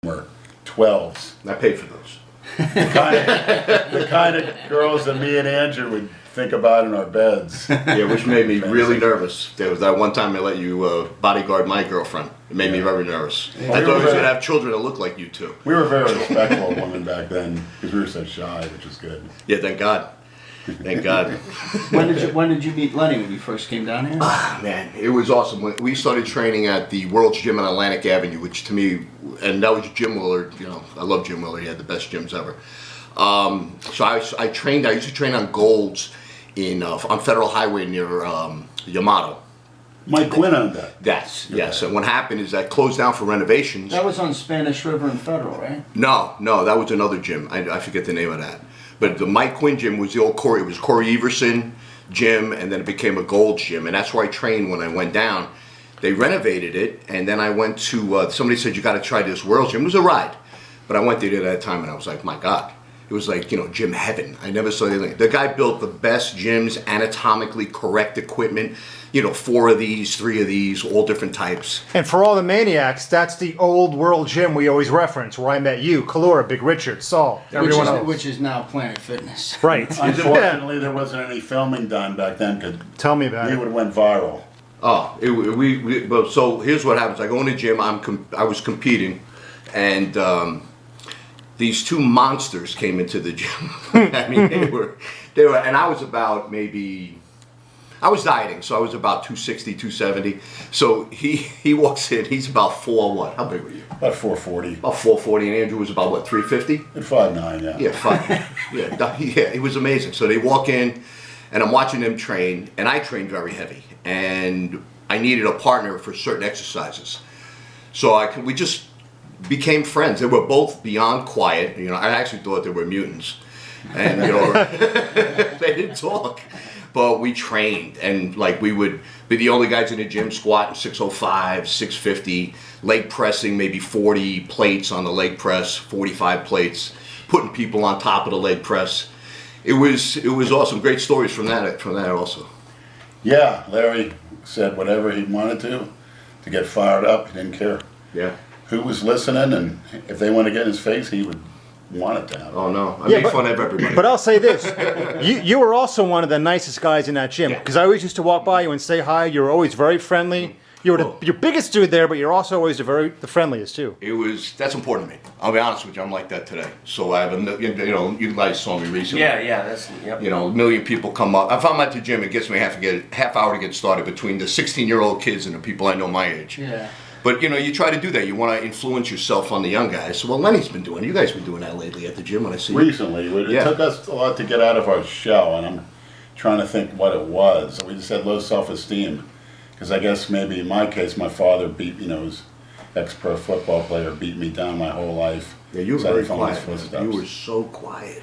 were 12s. I paid for those. The kind of girls that me and Andrew would think about in our beds. Yeah, which made me really nervous. There was that one time I let you bodyguard my girlfriend. It made me very nervous. I thought I was going to have children that look like you two. We were very respectful of women back then because we were so shy, which was good. Yeah, thank God. Thank God. When did you meet Lenny when you first came down here? Ah, man, it was awesome. We started training at the World's Gym on Atlantic Avenue, which to me, and that was Jim Willard. You know, I love Jim Willard. He had the best gyms ever. So I trained. I used to train on Golds on Federal Highway near Yamato. Mike Quinn owned that. Yes. And what happened is that closed down for renovations. That was on Spanish River and Federal, right? No, that was another gym. I forget the name of that. But the Mike Quinn gym was the old Corey. It was Corey Everson gym, and then it became a Gold's gym, and that's where I trained when I went down. They renovated it, and then I went to. Somebody said you got to try this World's gym. It was a ride, but I went there at that time, and I was like, my God. It was like, gym heaven. I never saw anything. The guy built the best gyms, anatomically correct equipment. 4 of these, 3 of these, all different types. And for all the maniacs, that's the old World Gym we always reference, where I met you, Kalura, Big Richard, Saul, everyone else. Which is now Planet Fitness. Right. Unfortunately, there wasn't any filming done back then because Tell me about we it. would have went viral. Oh, so here's what happens. I go in the gym. I was competing, and these 2 monsters came into the gym. I mean, they were, and I was about I was dieting, so I was about 260, 270. So he walks in. He's about 4 what? How big were you? About 440. About 440, and Andrew was about what, 350? At 5'9", yeah. Yeah, 5. Yeah, it was amazing. So they walk in, and I'm watching them train, and I train very heavy, and I needed a partner for certain exercises. So we just became friends. They were both beyond quiet. I actually thought they were mutants, and they didn't talk. But we trained, and we would be the only guys in the gym squatting 605, 650, leg pressing maybe 40 plates on the leg press, 45 plates, putting people on top of the leg press. It was awesome. Great stories from that also. Yeah, Larry said whatever he wanted to get fired up. He didn't care. Yeah. Who was listening, and if they want to get in his face, he would want it to happen. Oh no, I made fun of everybody. But I'll say this, you were also one of the nicest guys in that gym, because I always used to walk by you and say hi. You were always very friendly. You were your biggest dude there, but you're also always the friendliest too. That's important to me. I'll be honest with you, I'm like that today. So I have you guys saw me recently. Yeah, yep. A million people come up. If I'm at the gym, it gets me half hour to get started between the 16-year-old kids and the people I know my age. Yeah. But you try to do that. You want to influence yourself on the young guys. So Lenny's been doing it. You guys been doing that lately at the gym when I see you. Recently. It took us a lot to get out of our shell, and I'm trying to think what it was. We just had low self-esteem. Because I guess maybe in my case, my father beat, his ex-pro football player beat me down my whole life. Yeah, you were very quiet. You were so quiet.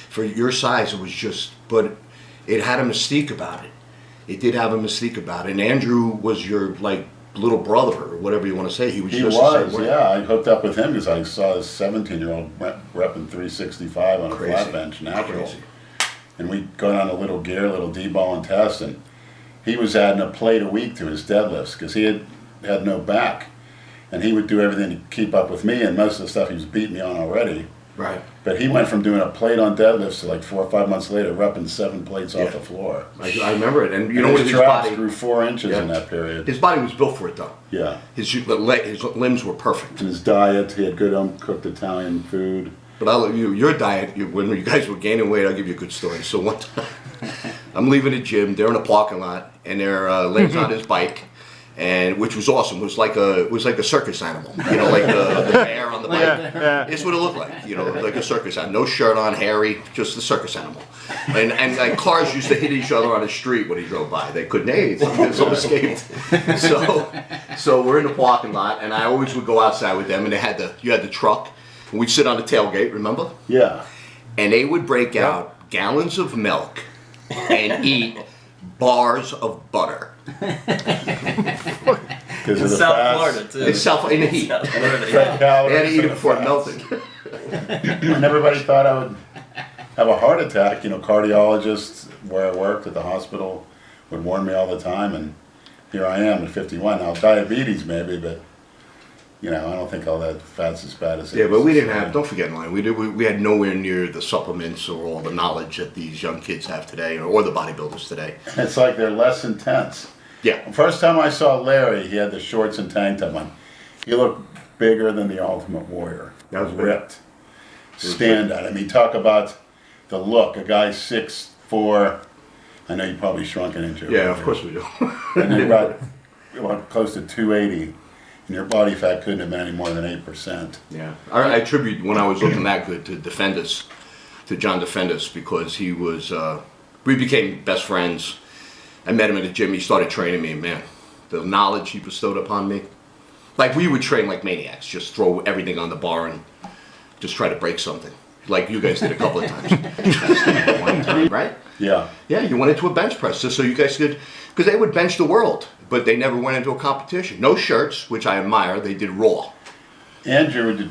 For your size, it was just, but it had a mystique about it. It did have a mystique about it. And Andrew was your, little brother, or whatever you want to say. He was the same way. Yeah. I hooked up with him because I saw this 17-year-old repping 365 on a flat bench, natural. Crazy. And we'd go down a little D-ball and test, and he was adding a plate a week to his deadlifts because he had no back. And he would do everything to keep up with me, and most of the stuff he was beating me on already. Right. But he went from doing a plate on deadlifts to 4 or 5 months later repping 7 plates off the floor. I remember it. And his traps grew 4 inches in that period. His body was built for it, though. Yeah. His limbs were perfect. And his diet, he had good uncooked Italian food. But your diet, when you guys were gaining weight, I'll give you a good story. So one time, I'm leaving the gym. They're in a parking lot, and Lenny's on his bike, and which was awesome. It was like a circus animal, like the bear on the bike. Yeah. It's what it looked like, like a circus animal. No shirt on, hairy, just a circus animal. And cars used to hit each other on the street when he drove by. They couldn't. Hey, some escaped. So we're in the parking lot, and I always would go outside with them, and you had the truck. And we'd sit on the tailgate, remember? Yeah. And they would break out gallons of milk and eat bars of butter. Because of the South fast. Florida, too. It's in the heat. South Florida, They had to eat it before it melted. And everybody thought I would have a heart attack. Cardiologists where I worked at the hospital would warn me all the time, and here I am at 51. Now, diabetes maybe, but I don't think all that fat's as bad as it Yeah, but is. we didn't have. Don't forget, Line. We had nowhere near the supplements or all the knowledge that these young kids have today, or the bodybuilders today. It's like they're less intense. Yeah. The first time I saw Larry, he had the shorts and tank top on. He looked bigger than the Ultimate Warrior. That was big. ripped. Stand out. I mean, talk about the look. A guy 6'4". I know you probably shrunk an inch. Yeah, of course we do. And you're about close to 280, and your body fat couldn't have been any more than 8%. Yeah, I attribute when I was looking that good to Defendus, to John Defendus, because he was. We became best friends. I met him at the gym. He started training me. Man, the knowledge he bestowed upon me. Like, we would train like maniacs, just throw everything on the bar and just try to break something, like you guys did a couple of times. One time, right? Yeah. Yeah, you went into a bench press just so you guys could, because they would bench the world, but they never went into a competition. No shirts, which I admire. They did raw. Andrew,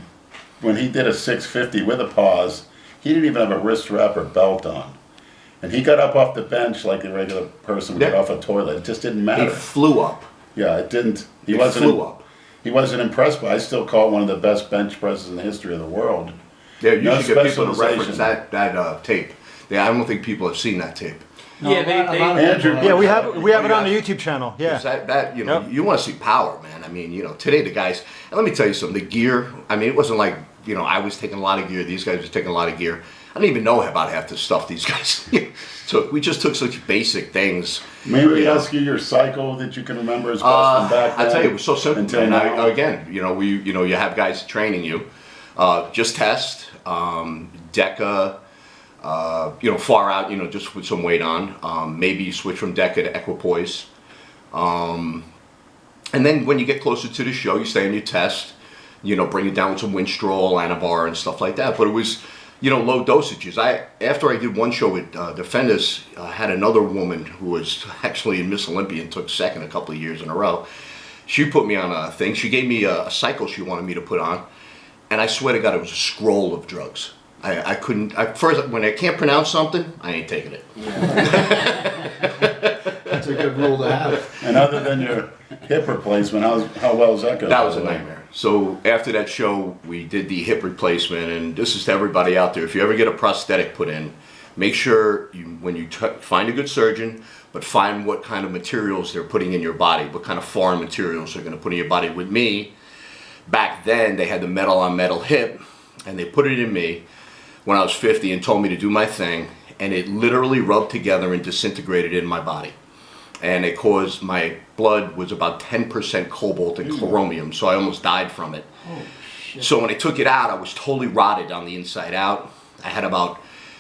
when he did a 650 with a pause, he didn't even have a wrist wrap or belt on. And he got up off the bench like a regular person would get Yeah. off a toilet. It just didn't He matter. flew up. Yeah, it didn't. He He wasn't. flew up. He wasn't impressed, but I still call it one of the best bench presses in the history of the world. Yeah, you No should get people to specialization. reference that tape. Yeah, I don't think people have seen that tape. No, Yeah, a lot of Andrew- people- Yeah, we have it on the YouTube channel. Yeah. 'Cause that Yep. you want to see power, man. I mean, today the guys. And let me tell you something. The gear. I mean, it wasn't like I was taking a lot of gear. These guys were taking a lot of gear. I didn't even know about half the stuff these guys took. We just took such basic things. Maybe we You know. ask you your cycle that you can remember as best from back then. I tell you, it was so simple. Until And now. you have guys training you. Just test, DECA, far out, just with some weight on. Maybe you switch from DECA to equipoise. And then when you get closer to the show, you stay on your test. Bring it down with some Winstrol, Anavar, and stuff like that. But it was, low dosages. After I did one show with Defendus, I had another woman who was actually in Miss Olympia and took second a couple of years in a row. She put me on a thing. She gave me a cycle she wanted me to put on. And I swear to God, it was a scroll of drugs. I couldn't, first, when I can't pronounce something, I ain't taking it. That's a good rule to have. And other than your hip replacement, how well is that going? That was a nightmare. So after that show, we did the hip replacement, and this is to everybody out there. If you ever get a prosthetic put in, make sure when you find a good surgeon, but find what kind of materials they're putting in your body, what kind of foreign materials they're going to put in your body. With me, back then, they had the metal on metal hip, and they put it in me when I was 50 and told me to do my thing, and it literally rubbed together and disintegrated in my body. And it caused, my blood was about 10% cobalt and chromium, so I almost died from it. Oh, shit. So when I took it out, I was totally rotted on the inside out. I had about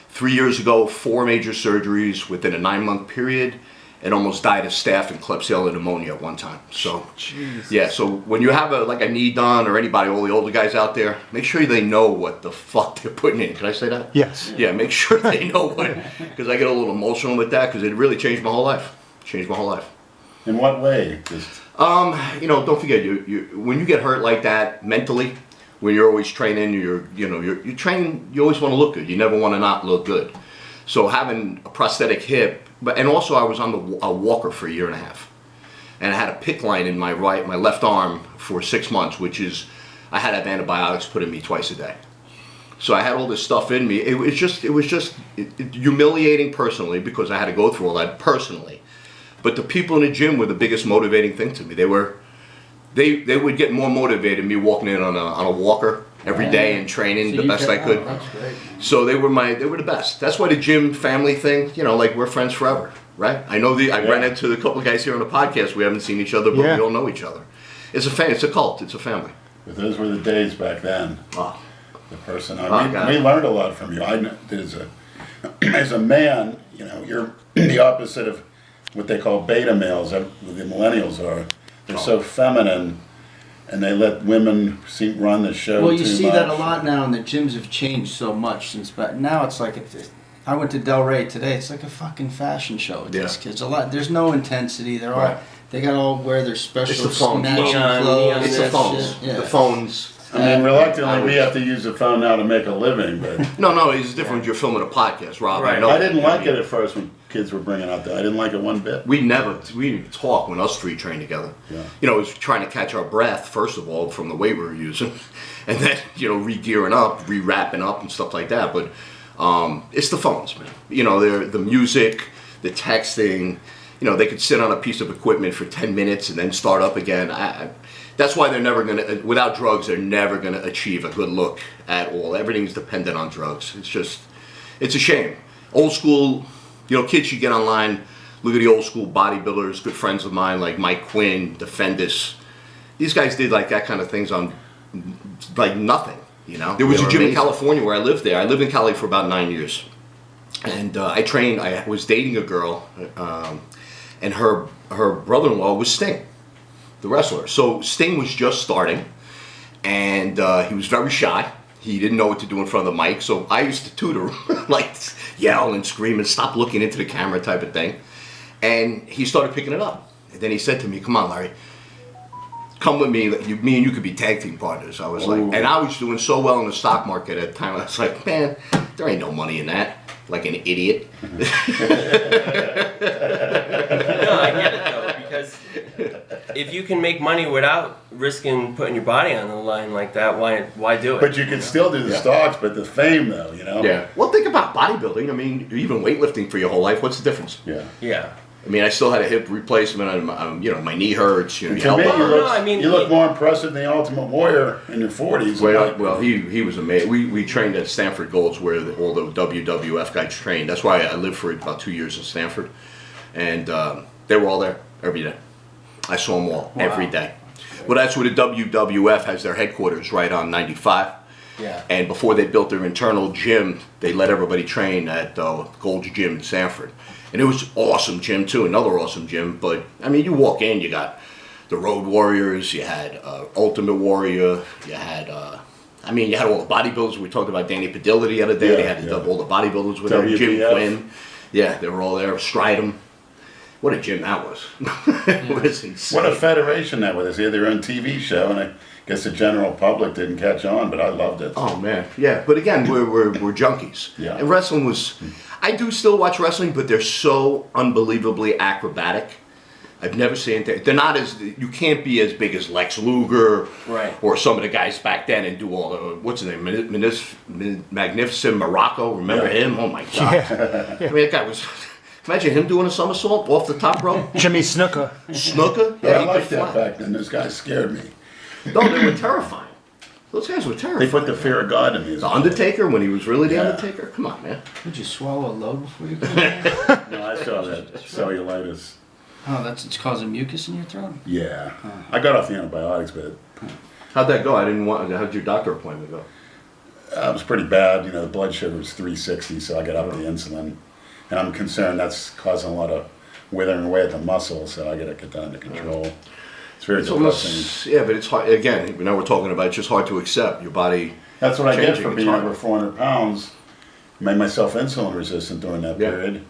3 years ago, 4 major surgeries within a 9-month period, and almost died of staph and Klebsiella pneumonia at one time. So, yeah, so when you have a knee done, or anybody, all the older guys out there, make sure they know what the fuck they're putting in. Can I say that? Yes. Yeah, make sure they know what, because I get a little emotional with that, because it really changed my whole life. Changed my whole life. In what way? Just Don't forget, you when you get hurt like that mentally, when you're always training, you're training, you always want to look good. You never want to not look good. So having a prosthetic hip, and also I was on a walker for a year and a half, and I had a PICC line in my left arm for 6 months, which is, I had to have antibiotics put in me twice a day. So I had all this stuff in me. It was just humiliating personally, because I had to go through all that personally. But the people in the gym were the biggest motivating thing to me. They would get more motivated me walking in on a walker every day and training the best I could. That's great. So they were the best. That's why the gym family thing, like we're friends forever, right? I know I ran into a couple of guys here on the podcast. We haven't seen each other, but we all know each other. It's a cult. It's a family. but those were the days back then. Oh. The person God. we learned a lot from you. I know that as a man, you're the opposite of what they call beta males. The millennials are. They're so feminine, and they let women run the show. Well, you too see much. that a lot now, and the gyms have changed so much since back. Now it's like, I went to Delray today. It's like a fucking fashion show with these kids. There's no intensity. They're all. Right. They got all wear their special It's the phones. matching Neon, clothes. It's the that phones. shit. Yeah. The phones. I mean, reluctantly, we have to use the phone now to make a living, but No, it's different when you're filming a podcast, Rob. I Right. know. I didn't like it at first when kids were bringing out there. I didn't like it one bit. We didn't even talk when us three trained together. Yeah. You know, it was trying to catch our breath, first of all, from the weight we were using. And then, you know, re-gearing up, re-wrapping up and stuff like that. But it's the phones, man. You know, the music, the texting. You know, they could sit on a piece of equipment for 10 minutes and then start up again. That's why they're never going to, without drugs, they're never going to achieve a good look at all. Everything's dependent on drugs. It's a shame. Old school, you know, kids should get online, look at the old school bodybuilders, good friends of mine like Mike Quinn, Defendus. These guys did like that kind of things on like nothing, you know. There was a gym in California where I lived there. I lived in Cali for about 9 years. And I was dating a girl, and her brother-in-law was Sting, the wrestler. So Sting was just starting, and he was very shy. He didn't know what to do in front of the mic, so I used to tutor him, like yell and scream and stop looking into the camera type of thing. And he started picking it up. And then he said to me, "Come on, Larry, come with me. Me and you could be tag team partners." I was like, and I was doing so well in the stock market at the time. I was like, man, there ain't no money in that. Like an idiot. No, I get it though, because if you can make money without risking putting your body on the line like that, why do it? But you can still do the stocks, but the fame though, you know? Yeah. Well, think about bodybuilding. I mean, even weightlifting for your whole life. What's the difference? Yeah. Yeah. I mean, I still had a hip replacement. You know, my knee hurts. You know, To me, I you look more impressive than the Ultimate Warrior in your 40s. Well, he was amazing. We trained at Stanford Golds, where all the WWF guys trained. That's why I lived for about 2 years in Stanford, and they were all there every day. I saw them all every day. Well, that's where the WWF has their headquarters, right on 95. Yeah. And before they built their internal gym, they let everybody train at Gold's Gym in Sanford. And it was awesome gym too, another awesome gym. But I mean, you walk in, you got the Road Warriors, you had Ultimate Warrior, you had you had all the bodybuilders. We talked about Danny Padilla the other day. They had all the bodybuilders with them. Jim Quinn, yeah, they were all there. Stridham. What a gym that was! It was insane. What a federation that was. They had their own TV show, and I guess the general public didn't catch on, but I loved it. Oh man, yeah. But again, we're junkies. Yeah. And wrestling was. I do still watch wrestling, but they're so unbelievably acrobatic. I've never seen it. They're not as. You can't be as big as Lex Luger, right? Or some of the guys back then and do all the what's his name, Magnificent Morocco. Remember him? Oh my god! Yeah. I mean, that guy was. Imagine him doing a somersault off the top rope. Jimmy Snuka. Snuka? Yeah, I he liked could that fly. back then. Those guys scared me. No, they were terrifying. Those guys were terrifying. They put the fear of God in me. The Undertaker, when he was really the Yeah. Undertaker? Come on, man. Did you swallow a load before you came? No, I saw that cellulitis. Oh, it's causing mucus in your throat? Yeah. I got off the antibiotics, but How'd that go? How'd your doctor appointment go? it was pretty bad. You know, the blood sugar was 360, so I got up the insulin. And I'm concerned that's causing a lot of withering away at the muscle, so I got to get that under control. It's very depressing. Yeah, but it's hard. Again, now we're talking about it's just hard to accept your body. That's what I get for changing. being It's hard. over 400 pounds. Made myself insulin resistant during that Yeah. period.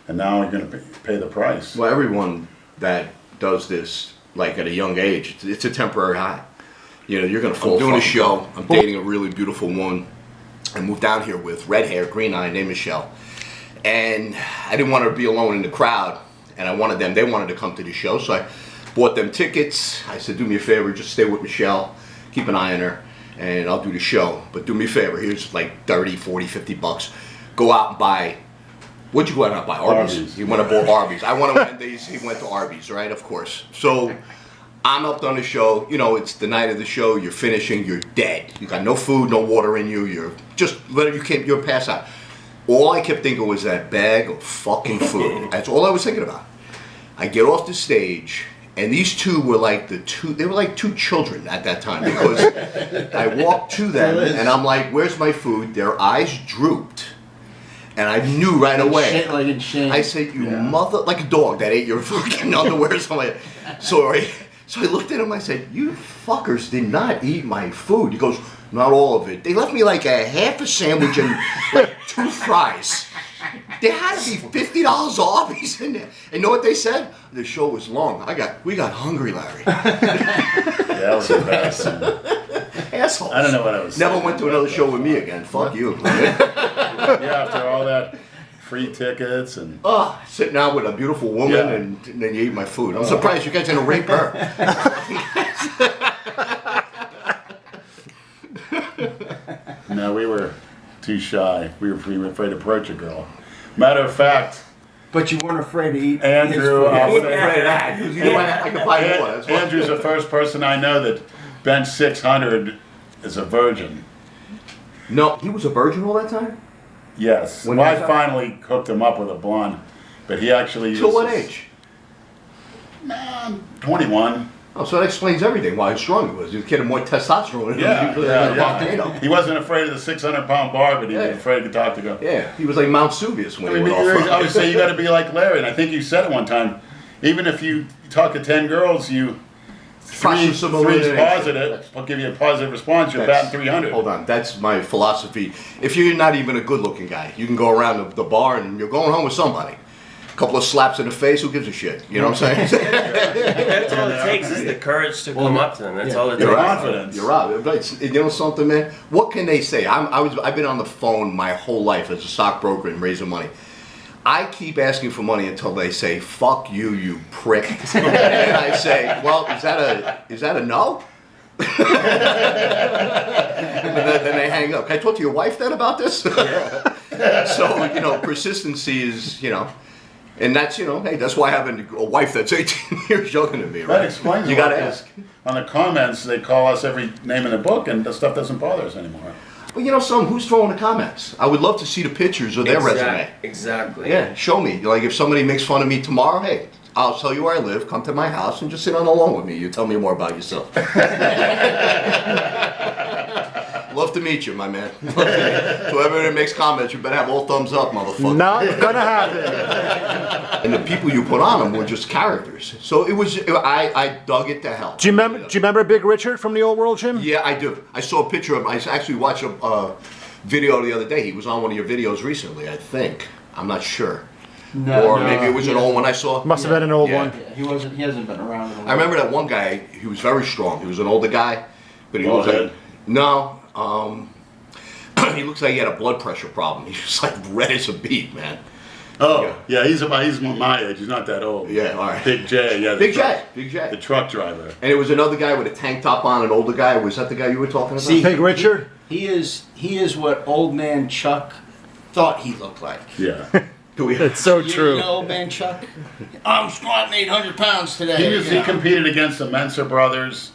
And now you're going to pay the price. Well, everyone that does this, like at a young age, it's a temporary high. You know, you're going to fall. I'm doing a show. I'm dating a really beautiful woman. I moved down here with red hair, green eye, named Michelle. And I didn't want her to be alone in the crowd. And they wanted to come to the show. So I bought them tickets. I said, do me a favor, just stay with Michelle. Keep an eye on her. And I'll do the show. But do me a favor, here's like 30, 40, 50 bucks. Go out and buy. What'd you go out and buy? Arby's? He went and bought Arby's. I went to Wendy's. He went to Arby's, right? Of course. So I'm up on the show. You know, it's the night of the show. You're finishing. You're dead. You got no food, no water in you. You're just you're passed out. All I kept thinking was that bag of fucking food. That's all I was thinking about. I get off the stage, and these two were like they were like two children at that time, because I walked to them, and I'm like, where's my food? Their eyes drooped, and I knew right away. Like in shame. I said, you mother, like a dog that ate your fucking underwear or something. So I looked at him, I said, you fuckers did not eat my food. He goes, not all of it. They left me like a half a sandwich and like 2 fries. There had to be $50 Arby's in there. And you know what they said? The show was long. We got hungry, Larry. Yeah, that was embarrassing. Assholes. I don't know what I was saying. Never went to another show with me again. Fuck you. Yeah, after all that free tickets and Sitting out with a beautiful woman Yeah. and then you eat my food. I'm surprised you guys didn't rape her. no, we were too shy. We were afraid to approach a girl. Matter of fact, But you weren't afraid to eat. Andrew, his food. I wasn't afraid of that. 'Cause you know what? I could buy more. That's why. Andrew's the first person I know that bench 600 is a virgin. No, he was a virgin all that time? Yes. When Well, I was that? finally hooked him up with a blonde, but he actually Till what uses- age? 21. Oh, so that explains everything, why strong he was. He was getting more testosterone Yeah, than yeah, a yeah. volcano. He wasn't afraid of the 600-pound bar, but he was Yeah. afraid to talk to girls. Yeah, he was like Mount Suvius when I he mean, went off. I would say you got to be like Larry, and I think you said it one time. Even if you talk to 10 girls, you Process of elimination. positive. I'll give you a positive response. You're batting 300. Hold on, that's my philosophy. If you're not even a good-looking guy, you can go around the bar and you're going home with somebody. A couple of slaps in the face, who gives a shit? You know what I'm saying? That's all it takes is the courage to come up to them. That's all it Your takes. confidence. You're right. But you know something, man? What can they say? I've been on the phone my whole life as a stockbroker and raising money. I keep asking for money until they say, "Fuck you, you prick," and I say, "Well, is that a no?" And then they hang up. Can I talk to your wife then about this? So persistency is and that's hey, that's why I have a wife that's 18 years younger than me. Right? That explains You a lot, got to 'cause ask. On the comments, they call us every name in the book, and the stuff doesn't bother us anymore. Well, who's throwing the comments? I would love to see the pictures of their resume. Exactly. Yeah, show me. Like if somebody makes fun of me tomorrow, hey, I'll tell you where I live. Come to my house and just sit on the lawn with me. You tell me more about yourself. Love to meet you, my man. Whoever that makes comments, you better have all thumbs up, motherfucker. Not gonna happen. And the people you put on them were just characters. So I dug it to hell. Do you remember Big Richard from the old world, Jim? Yeah, I do. I saw a picture of him. I actually watched a video the other day. He was on one of your videos recently, I think. I'm not sure. No, Or no, maybe it was an old one I saw. Must have been an old Yeah. one. Yeah, he hasn't been around. In a I remember that one guy, he was very strong. He was an older guy, but he was Bald he looks like he had a blood pressure problem. He was like red as a beet, man. Oh, yeah, he's my age. He's not that old. Yeah, all right. Big J, yeah. Big truck- J, Big J. The truck driver. And it was another guy with a tank top on, an older guy. Was that the guy you were talking about? See, Big Richard? He is what old man Chuck thought he looked like. Yeah. It's so true. You know old man Chuck? I'm squatting 800 pounds today. He competed against the Mensa brothers.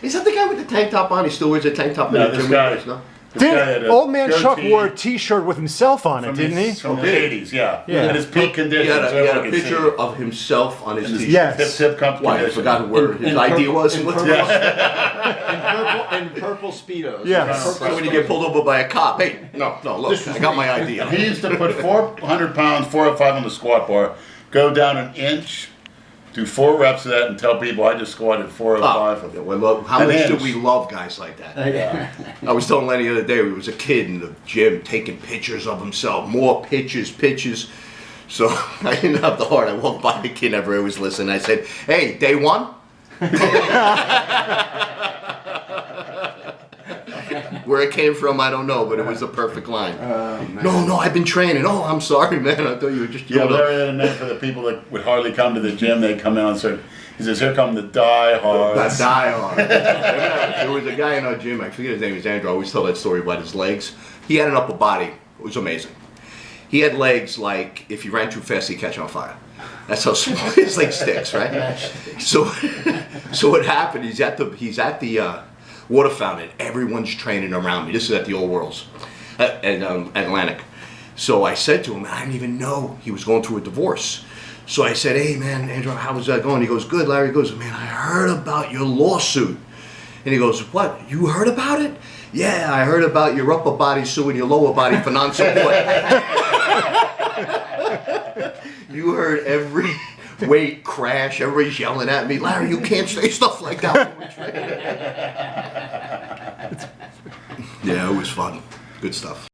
Is that the guy with the tank top on? He still wears a tank top in No, the this gym? guy. No? This guy had a Old man Chuck goatee wore a T-shirt with himself on it, from didn't he? From the did 80s, yeah. Yeah. In his peak He condition. had so a everyone could see picture it. of himself on his In his t-shirt. Yes. Tip cup Why? I condition. forgot where his ID was. In What's purple, Yeah. in purple Speedos. Yes. So when you get pulled over by a cop, hey, no, look, I got my ID on. He used to put 400 pounds, 4 or 5 on the squat bar, go down an inch, do 4 reps of that, and tell people I just squatted 4 or 5 of them. How An much do inch. we love guys like that? Yeah. I was telling Lenny the other day, he was a kid in the gym taking pictures of himself, more pictures. So I didn't have the heart. I walked by the kid, never always listened. I said, hey, day one? Where it came from, I don't know, but it was the perfect line. No, I've been training. Oh, I'm sorry, man. I thought you were just Yeah, doing Larry had a name for the people that would hardly come to the gym. They'd come out and say, he says, here come the diehards. That die hard. There was a guy in our gym, I forget his name is Andrew, I always tell that story about his legs. He had an upper body, it was amazing. He had legs like if you ran too fast, he'd catch on fire. That's how small his leg sticks, right? So what happened, he's at the water fountain, everyone's training around me. This is at the Old Worlds, at Atlantic. So I said to him, I didn't even know he was going through a divorce. So I said, hey man, Andrew, how was that going? He goes, good. Larry goes, man, I heard about your lawsuit. And he goes, what, you heard about it? Yeah, I heard about your upper body suing your lower body for non-support. You heard every weight crash, everybody's yelling at me, Larry, you can't say stuff like that. Yeah, it was fun. Good stuff.